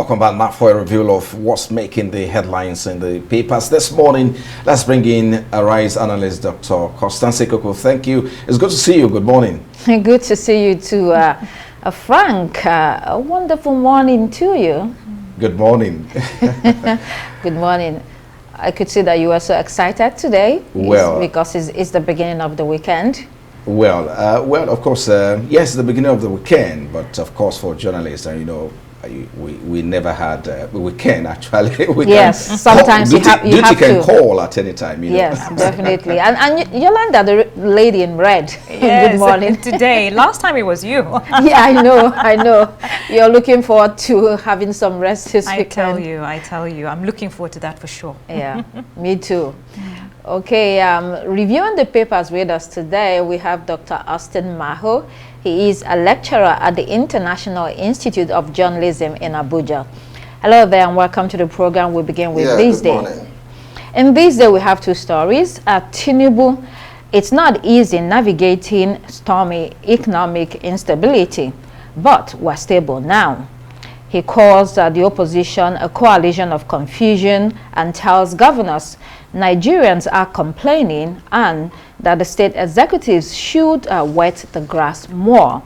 welcome back now for a review of what's making the headlines in the papers this morning. Let's bring in Arise analyst Dr. Constance Ikoko. Thank you. It's good to see you. Good morning. Good to see you too, Frank. A wonderful morning to you. Good morning. Good morning. I could see that you are so excited today. Well, because it's the beginning of the weekend. Well, of course, yes, the beginning of the weekend, but of course for journalists, you know, we never had a weekend actually. Yes, sometimes you have duty can to call at any time. You know? Yes, definitely. And Yolanda, the lady in red. Yes, good morning. Today, last time it was you. Yeah, I know. You're looking forward to having some rest this weekend. I tell you, I'm looking forward to that for sure. Yeah, me too. Okay, reviewing the papers with us today, we have Dr. Austin Maho. He is a lecturer at the International Institute of Journalism in Abuja. Hello there and welcome to the program. We begin with this day. Morning. In this day, we have two stories. Tinubu, it's not easy navigating stormy economic instability, but we're stable now. He calls the opposition a coalition of confusion and tells governors Nigerians are complaining and that the state executives should wet the grass more.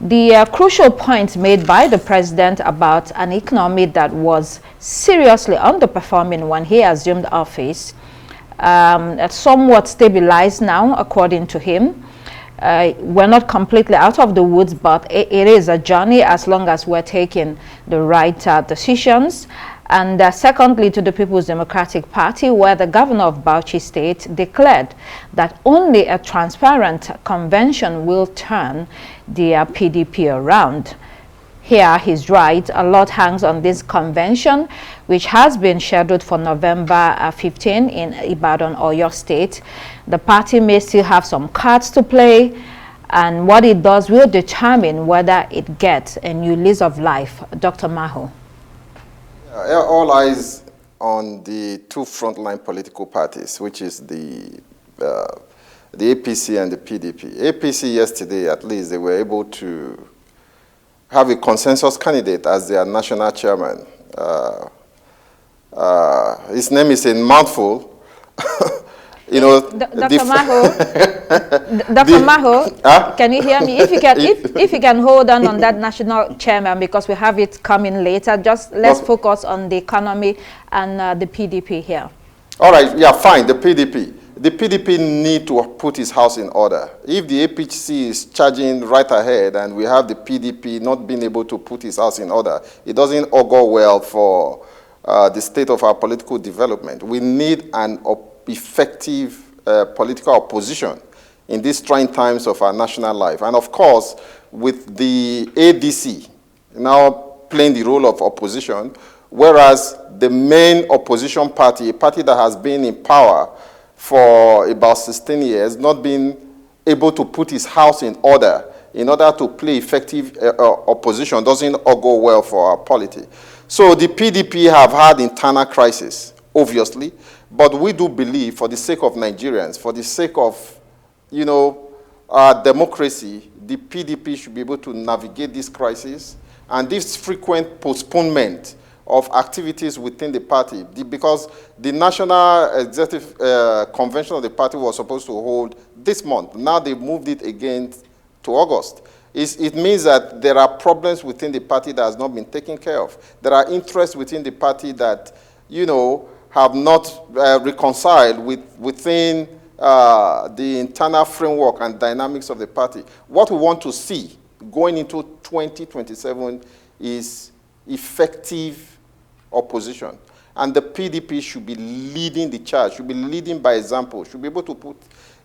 The crucial point made by the president about an economy that was seriously underperforming when he assumed office, somewhat stabilized now, according to him. We're not completely out of the woods, but it is a journey as long as we're taking the right decisions. And secondly, to the People's Democratic Party, where the governor of Bauchi State declared that only a transparent convention will turn the PDP around. Here he's right. A lot hangs on this convention, which has been scheduled for November 15 in Ibadan, Oyo State. The party may still have some cards to play, and what it does will determine whether it gets a new lease of life. Dr. Maho. All eyes on the two frontline political parties, which is the APC and the PDP. APC yesterday, at least, they were able to have a consensus candidate as their national chairman. His name is a mouthful. You know, Dr. Maho, Dr. Maho, can you hear me? If you can hold on that national chairman, because we have it coming later. Just let's focus on the economy and the PDP here. All right, yeah, fine. The PDP need to put his house in order. If the APC is charging right ahead and we have the PDP not being able to put his house in order, it doesn't augur well for the state of our political development. We need an effective political opposition in these trying times of our national life. And of course, with the ADC now playing the role of opposition, whereas the main opposition party, a party that has been in power for about 16 years, not being able to put his house in order to play effective opposition, doesn't augur well for our polity. So the PDP have had internal crisis, obviously, but we do believe, for the sake of Nigerians, for the sake of, you know, our democracy, the PDP should be able to navigate this crisis and this frequent postponement of activities within the party, because the National Executive Convention of the party was supposed to hold this month. Now they've moved it again to August. It means that there are problems within the party that has not been taken care of. There are interests within the party that, you know, have not reconciled within the internal framework and dynamics of the party. What we want to see going into 2027 is effective opposition. And the PDP should be leading the charge, should be leading by example, should be able to put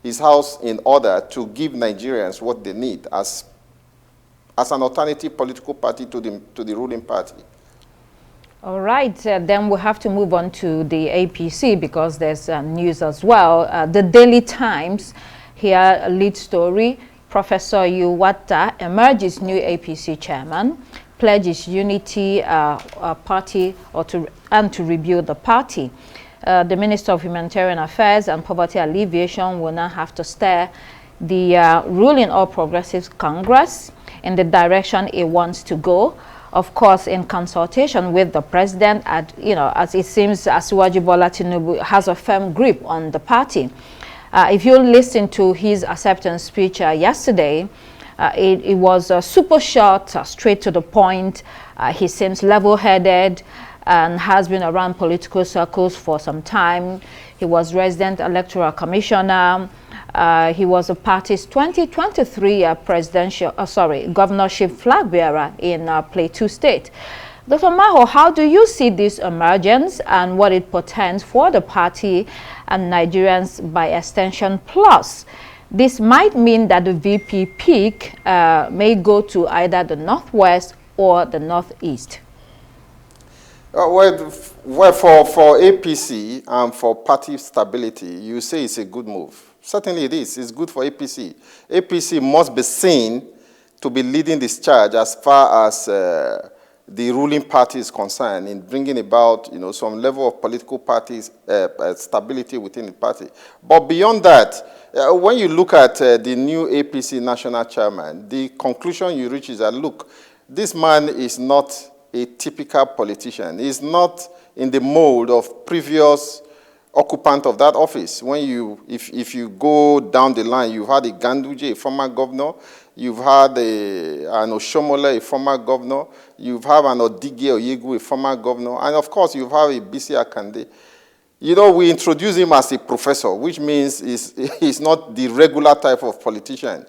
his house in order to give Nigerians what they need as an alternative political party to the ruling party. All right, then we have to move on to the APC because there's news as well. The Daily Times, here a lead story, Professor Yuwata emerges new APC chairman, pledges unity party and to rebuild the party. The Minister of Humanitarian Affairs and Poverty Alleviation will now have to steer the ruling All Progressives Congress in the direction it wants to go. of course, in consultation with the president, as it seems Asiwaju Bola Tinubu has a firm grip on the party. If you listen to his acceptance speech yesterday, it was super short, straight to the point. He seems level-headed and has been around political circles for some time. He was resident electoral commissioner. He was the party's 2023 governorship flag bearer in Plateau State. Dr. Maho, how do you see this emergence and what it portends for the party and Nigerians by extension? Plus, this might mean that the VP peak may go to either the northwest or the northeast. Well, for APC and for party stability, you say it's a good move. Certainly it is. It's good for APC. APC must be seen to be leading this charge as far as the ruling party is concerned in bringing about, some level of political parties stability within the party. But beyond that, when you look at the new APC national chairman, the conclusion you reach is that, look, this man is not a typical politician. He's not in the mold of previous occupant of that office. If you go down the line, you've had a Ganduje, a former governor. You've had an Oshomole, a former governor. You've had an Odige Oyegu, a former governor. And of course, you've had a BC Akande. We introduce him as a professor, which means he's not the regular type of politician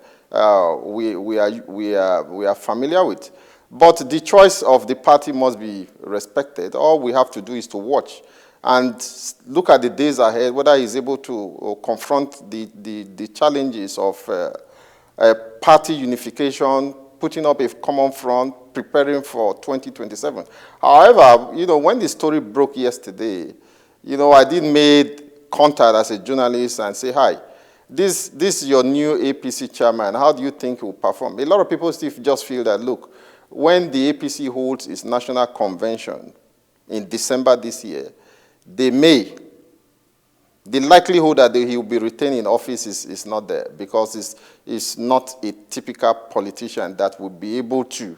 we are familiar with. But the choice of the party must be respected. All we have to do is to watch and look at the days ahead, whether he's able to confront the challenges of party unification, putting up a common front, preparing for 2027. However, when the story broke yesterday, I did make contact as a journalist and say, hi, this is your new APC chairman. How do you think he will perform? A lot of people still just feel that, look, when the APC holds its national convention in December this year, the likelihood that he will be retained in office is not there, because it's not a typical politician that would be able to,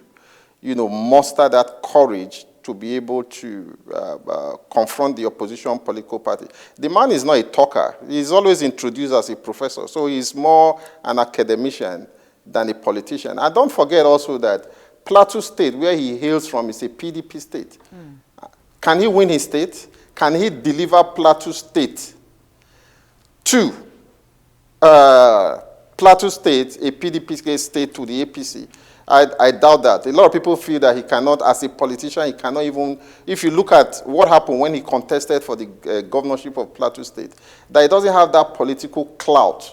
muster that courage to be able to confront the opposition political party. The man is not a talker. He's always introduced as a professor, so he's more an academician than a politician. And don't forget also that Plateau State, where he hails from, is a PDP state. Can he win his state? Can he deliver Plateau State to Plateau State, a PDP state, to the APC? I doubt that. A lot of people feel that he cannot, as a politician, he cannot even, if you look at what happened when he contested for the governorship of Plateau State, that he doesn't have that political clout,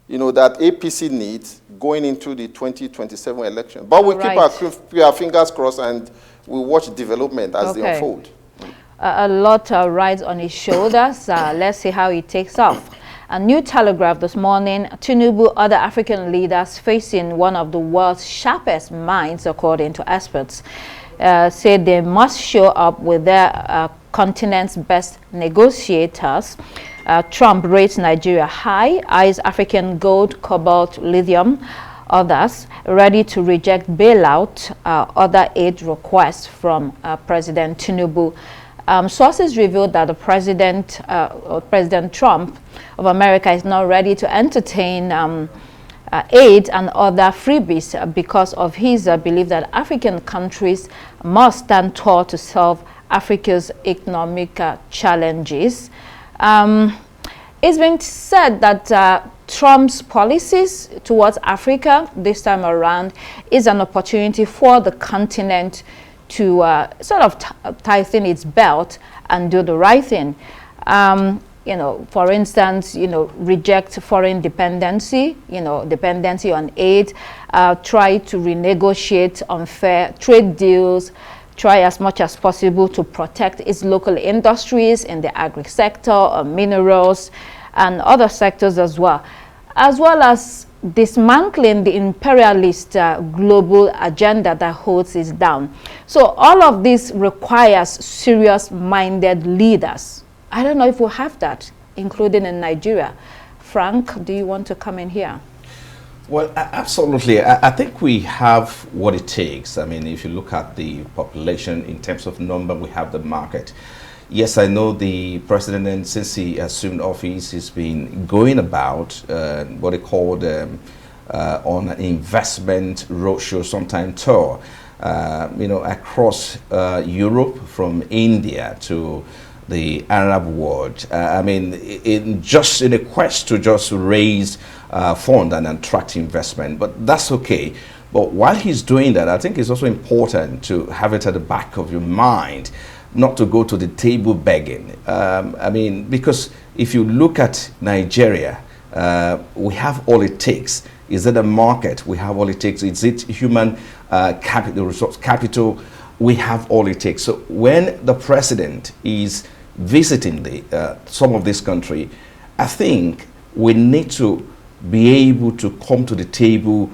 that APC needs going into the 2027 election. But we keep our fingers crossed and we watch development as they unfold. A lot rides on his shoulders. Let's see how he takes off. A New Telegraph this morning, Tinubu, other African leaders facing one of the world's sharpest minds, according to experts, said they must show up with their continent's best negotiators. Trump rates Nigeria high, eyes African gold, cobalt, lithium, others ready to reject bailout, other aid requests from President Tinubu. Sources revealed that the President Trump of America is not ready to entertain aid and other freebies because of his belief that African countries must stand tall to solve Africa's economic challenges. It's been said that Trump's policies towards Africa this time around is an opportunity for the continent to sort of tighten its belt and do the right thing. For instance, reject foreign dependency, dependency on aid, try to renegotiate unfair trade deals, try as much as possible to protect its local industries in the agri sector, minerals, and other sectors as well as dismantling the imperialist global agenda that holds it down. So all of this requires serious-minded leaders. I don't know if we have that, including in Nigeria. Frank, do you want to come in here? Well, absolutely. I think we have what it takes. I mean, if you look at the population in terms of number, we have the market. Yes, I know the president, and since he assumed office, he's been going about what they called on an investment roadshow, sometime tour, across Europe, from India to the Arab world. I mean, in a quest to just raise fund and attract investment, but that's okay. But while he's doing that, I think it's also important to have it at the back of your mind, not to go to the table begging. I mean, because if you look at Nigeria, we have all it takes. Is it a market? We have all it takes. Is it human capital, resource capital? We have all it takes. So when the president is visiting some of this country, I think we need to be able to come to the table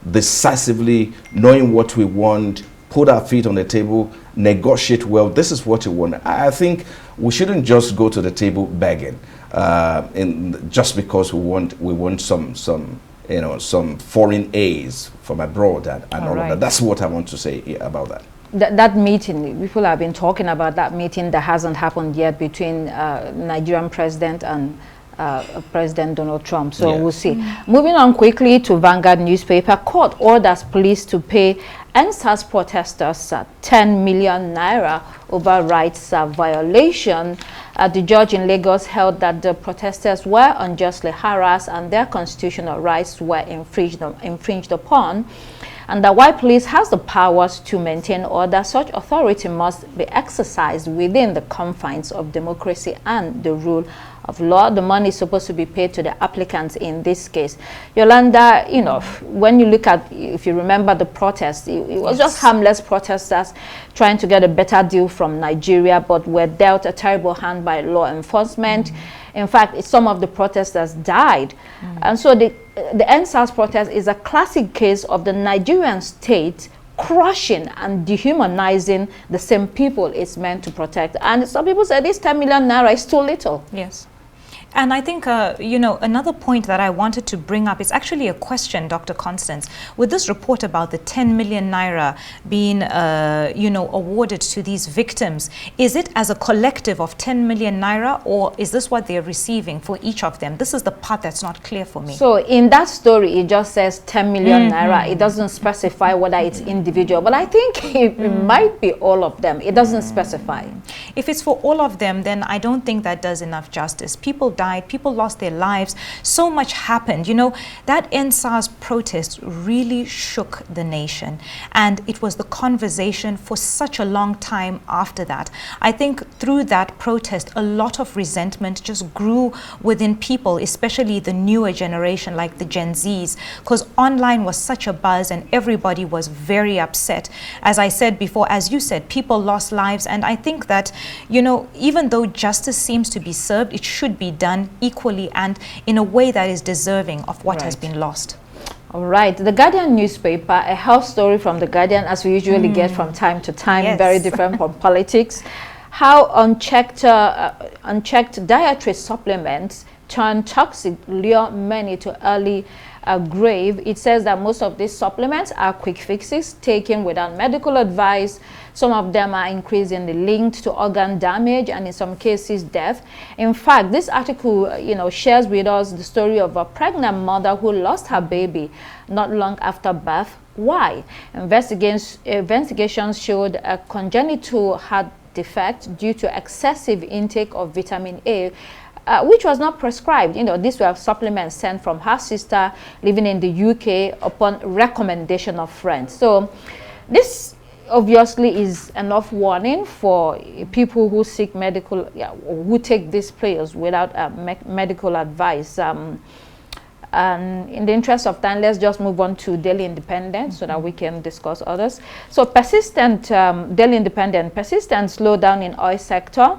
decisively, knowing what we want, put our feet on the table, negotiate well. This is what we want. I think we shouldn't just go to the table begging, just because we want some foreign aids from abroad and all of that. That's what I want to say about that. That meeting, people have been talking about that meeting that hasn't happened yet between Nigerian president and President Donald Trump. So we'll see. Moving on quickly to Vanguard newspaper. Court orders police to pay NSAS protesters 10 million naira over rights violation. The judge in Lagos held that the protesters were unjustly harassed and their constitutional rights were infringed upon, and that while police has the powers to maintain order, such authority must be exercised within the confines of democracy and the rule of law. The money is supposed to be paid to the applicants in this case. Yolanda, when you look at, if you remember the protest, it was just harmless protesters trying to get a better deal from Nigeria, but were dealt a terrible hand by law enforcement. In fact, some of the protesters died. And so the NSAS protest is a classic case of the Nigerian state crushing and dehumanizing the same people it's meant to protect. And some people say this 10 million naira is too little. Yes. And I think, another point that I wanted to bring up is actually a question, Dr. Constance. With this report about the 10 million naira being, awarded to these victims, is it as a collective of 10 million naira, or is this what they're receiving for each of them? This is the part that's not clear for me. So in that story, it just says 10 million naira. It doesn't specify whether it's individual, but I think it might be all of them. It doesn't specify. If it's for all of them, then I don't think that does enough justice. People died, people lost their lives, so much happened. That NSAS protest really shook the nation, and it was the conversation for such a long time after that. I think through that protest, a lot of resentment just grew within people, especially the newer generation, like the Gen Zs, because online was such a buzz and everybody was very upset. As I said before, as you said, people lost lives, and I think that, even though justice seems to be served, it should be done equally and in a way that is deserving of what has been lost. All right, the Guardian newspaper, a health story from the Guardian, as we usually get from time to time, very different from politics. How unchecked dietary supplements turn toxic, lure many to early grave. It says that most of these supplements are quick fixes taken without medical advice. Some of them are increasingly linked to organ damage and in some cases death. In fact, this article shares with us the story of a pregnant mother who lost her baby not long after birth. Why? Investigations showed a congenital heart defect due to excessive intake of vitamin A, which was not prescribed. These were supplements sent from her sister living in the UK upon recommendation of friends. So this obviously is enough warning for people who seek who take these pills without medical advice. And in the interest of time, let's just move on to Daily Independent so that we can discuss others. So Daily Independent, persistent slowdown in oil sector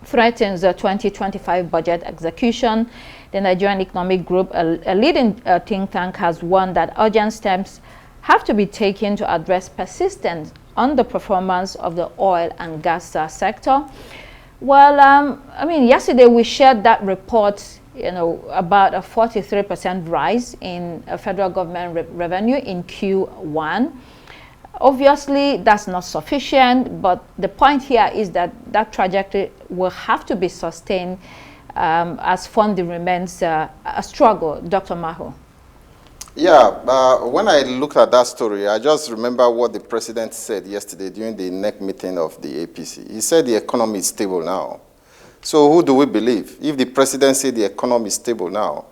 threatens the 2025 budget execution. The Nigerian Economic Group, a leading think tank, has warned that urgent steps have to be taken to address persistent underperformance of the oil and gas sector. Well, yesterday we shared that report about a 43% rise in federal government revenue in Q1. Obviously, that's not sufficient, but the point here is that that trajectory will have to be sustained as funding remains a struggle. Dr. Maho. Yeah, when I look at that story, I just remember what the president said yesterday during the NEC meeting of the APC. He said the economy is stable now. So who do we believe? If the president said the economy is stable now,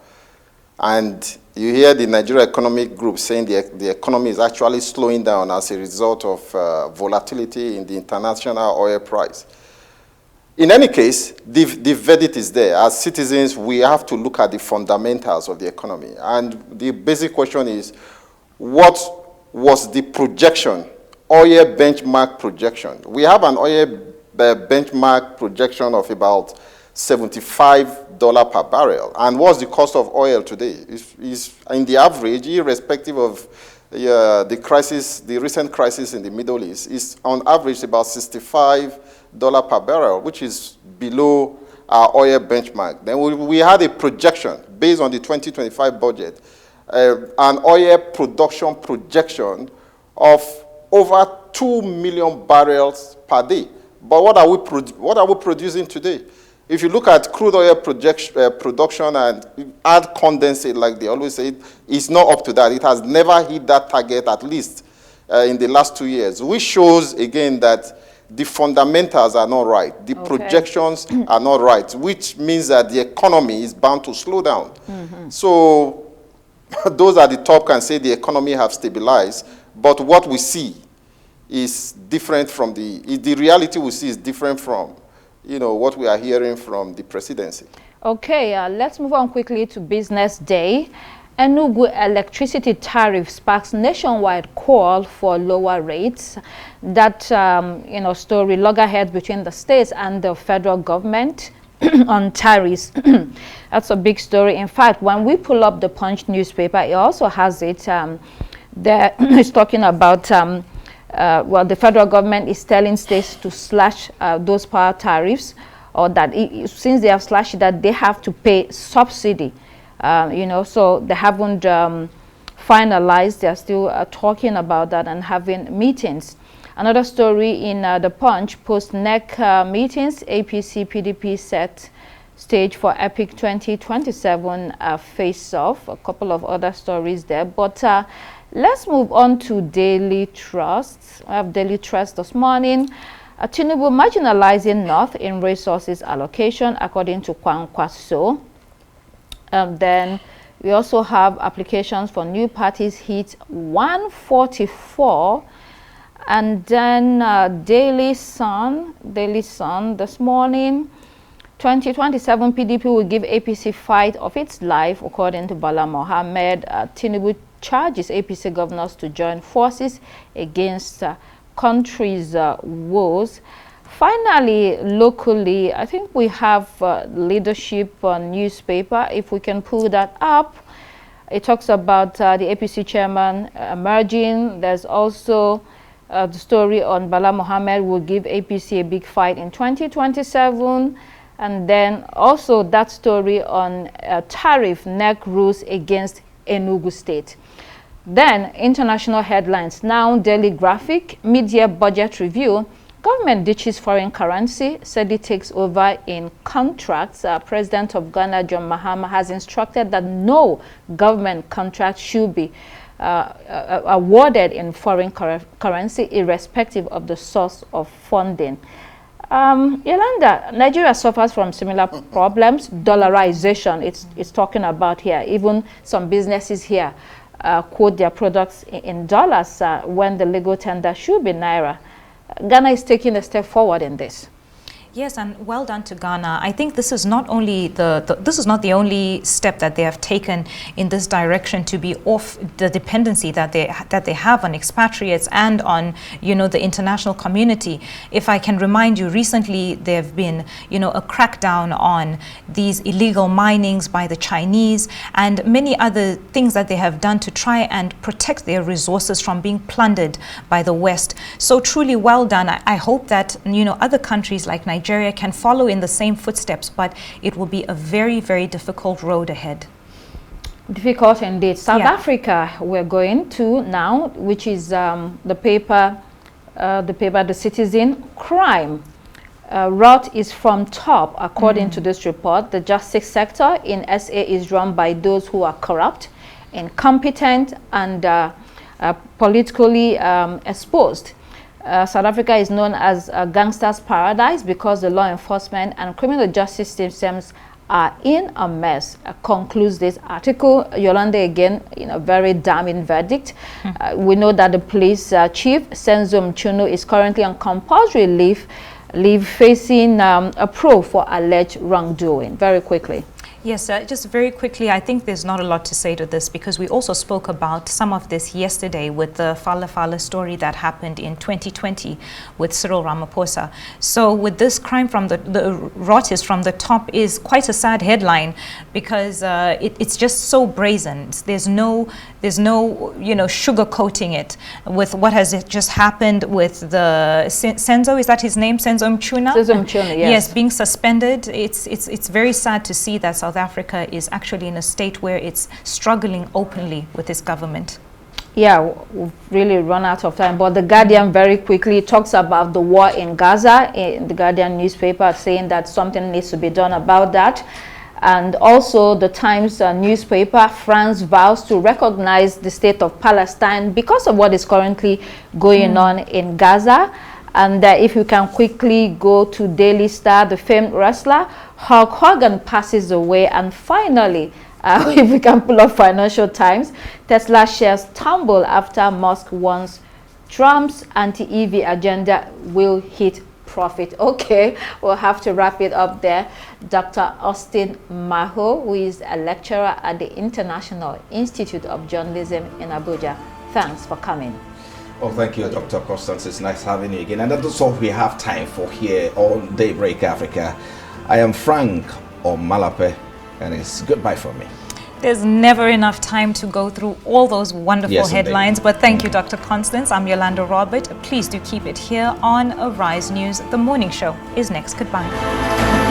and you hear the Nigeria Economic Group saying the economy is actually slowing down as a result of volatility in the international oil price. In any case, the verdict is there. As citizens, we have to look at the fundamentals of the economy. And the basic question is, what was the projection, oil benchmark projection? We have an oil benchmark projection of about $75 per barrel. And what's the cost of oil today? Is in the average, irrespective of the crisis, the recent crisis in the Middle East, is on average about $65 per barrel, which is below our oil benchmark. Then we had a projection based on the 2025 budget, an oil production projection of over 2 million barrels per day. But what are we producing today? If you look at crude oil production and add condensate, like they always say, it's not up to that. It has never hit that target, at least in the last 2 years, which shows, again, that the fundamentals are not right. The projections are not right, which means that the economy is bound to slow down. So those at the top can say the economy have stabilized, but what we see is different from the reality we see is different from what we are hearing from the presidency. Okay, let's move on quickly to Business Day. Enugu electricity tariff sparks nationwide call for lower rates. That story loggerheads between the states and the federal government on tariffs. That's a big story. In fact, when we pull up the Punch newspaper, it also has it. There it's talking about the federal government is telling states to slash those power tariffs, or that since they have slashed it, that they have to pay subsidy. So they haven't finalized. They're still talking about that and having meetings. Another story in the Punch, post-NEC meetings, APC, PDP set stage for EPIC 2027 face-off. A couple of other stories there. But let's move on to Daily Trust. I have Daily Trust this morning. Tinubu marginalizing North in resources allocation, according to Kwankwaso. Then we also have applications for new parties hit 144. And then Daily Sun this morning, 2027 PDP will give APC fight of its life, according to Bala Mohammed. Tinubu charges APC governors to join forces against country's woes. Finally, locally, I think we have Leadership newspaper. If we can pull that up, it talks about the APC chairman emerging. There's also the story on Bala Mohammed will give APC a big fight in 2027. And then also that story on tariff NEC rules against Enugu State. Then international headlines. Now, Daily Graphic, mid-year budget review. Government ditches foreign currency, said it takes over in contracts. President of Ghana, John Mahama, has instructed that no government contract should be awarded in foreign currency, irrespective of the source of funding. Yolanda, Nigeria suffers from similar problems. Dollarization, it's talking about here. Even some businesses here quote their products in dollars when the legal tender should be naira. Ghana is taking a step forward in this. Yes, and well done to Ghana. I think this is not only this is not the only step that they have taken in this direction to be off the dependency that they have on expatriates and on the international community. If I can remind you, recently there have been a crackdown on these illegal minings by the Chinese and many other things that they have done to try and protect their resources from being plundered by the West. So truly well done. I hope that other countries like Nigeria Nigeria can follow in the same footsteps, but it will be a very, very difficult road ahead. Difficult indeed. South Africa, we're going to now, which is the paper, The Citizen. Crime rot is from top, according to this report. The justice sector in SA is run by those who are corrupt, incompetent, and politically exposed. South Africa is known as a gangster's paradise because the law enforcement and criminal justice systems are in a mess, concludes this article. Yolanda, again, in a very damning verdict. We know that the police chief, Senzo Mchunu, is currently on compulsory leave facing a probe for alleged wrongdoing. Very quickly. Yes, just very quickly, I think there's not a lot to say to this because we also spoke about some of this yesterday with the Fala story that happened in 2020 with Cyril Ramaphosa. So with this crime from the rot is from the top is quite a sad headline because it's just so brazen. There's no sugarcoating it with what has just happened with the Senzo, is that his name? Senzo Mchunu? Senzo Mchunu, yes. Yes, being suspended. It's very sad to see that South Africa is actually in a state where it's struggling openly with its government. Yeah, we've really run out of time, but the Guardian very quickly talks about the war in Gaza in the Guardian newspaper, saying that something needs to be done about that. And also the Times newspaper, France vows to recognize the state of Palestine because of what is currently going on in Gaza. And if you can quickly go to Daily Star, the famed wrestler Hulk Hogan passes away. And finally, if we can pull up Financial Times, Tesla shares tumble after Musk warns Trump's anti-EV agenda will hit profit. Okay, we'll have to wrap it up there. Dr. Austin Maho, who is a lecturer at the International Institute of Journalism in Abuja. Thanks for coming. Oh, thank you, Dr. Constance. It's nice having you again. And that's all we have time for here on Daybreak Africa. I am Frank Omalape, and it's goodbye from me. There's never enough time to go through all those wonderful headlines, but thank you, Dr. Constance. I'm Yolanda Robert. Please do keep it here on Arise News. The morning show is next. Goodbye.